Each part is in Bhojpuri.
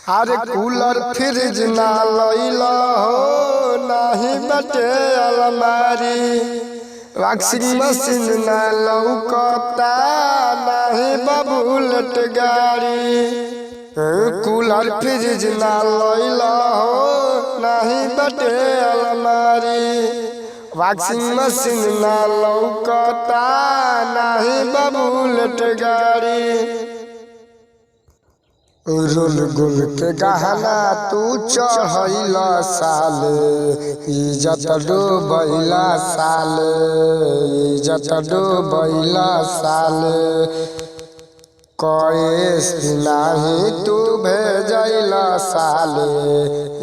अरे कूलर फ्रिज ना लइला हो नाही बटे अलमारी, वॉशिंग मशीन ना लौकता नाही बुलेट गाड़ी। कूलर फ्रिज ना लइला हो नाही बटे अलमारी, वॉशिंग मशीन ना लौकता नाही बुलेट गाड़ी। रोल गोल के गहना तू चढ़ैला साले, इज्जत डूबैला साले, इज्जत डूबैला साले। कएस नाही तू भेजैला साले,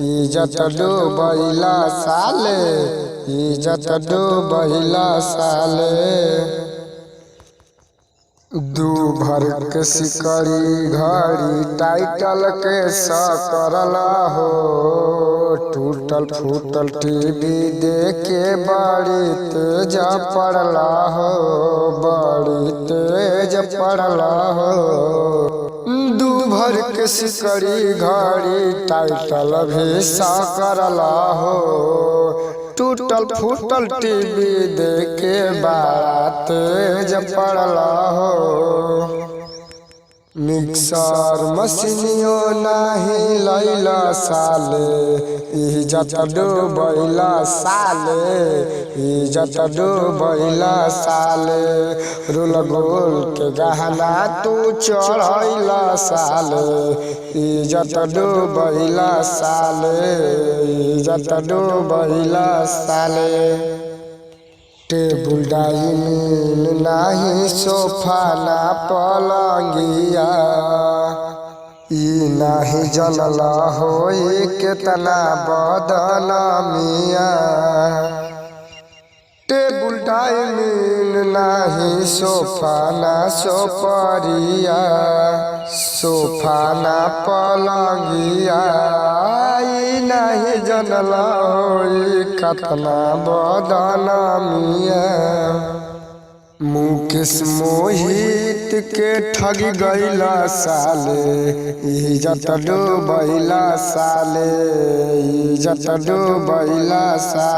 इज्जत डूबैला साले, इज्जत डूबैला साले। दू भर के सिकड़ी घड़ी टाइटल के सकरला हो, टूटल फूटल टीवी देखे बड़ी तेज पड़ला हो, बड़ी तेज पड़ला हो। दू भर के सिकड़ी घड़ी टाइटल भी सकरला हो, टूटल फूटल टीवी देखे बड़ा तेज पड़ला हो। मिक्सर मशीनियो नाही लैला साले, इज्जत डूबैला साले, इज्जत डूबैला साले। रोल गोल के गहना तू चढ़ैला साले, इज्जत डूबैला साले, इज्जत डूबैला साले। टेबुल डाइनिंग नाही सोफा ना पलंगिया, ई नाही जनला होई केतना बदनामिया। टेबुल डाइनिंग नाही सोफा ना सोपरिया, सोफा ना पलंगिया, ई नाही जनला होई केतना बदनामिया। मुकेश मोहित के ठगी गईला साले, इज्जत डूबैला साले, इज्जत डूबैला साले।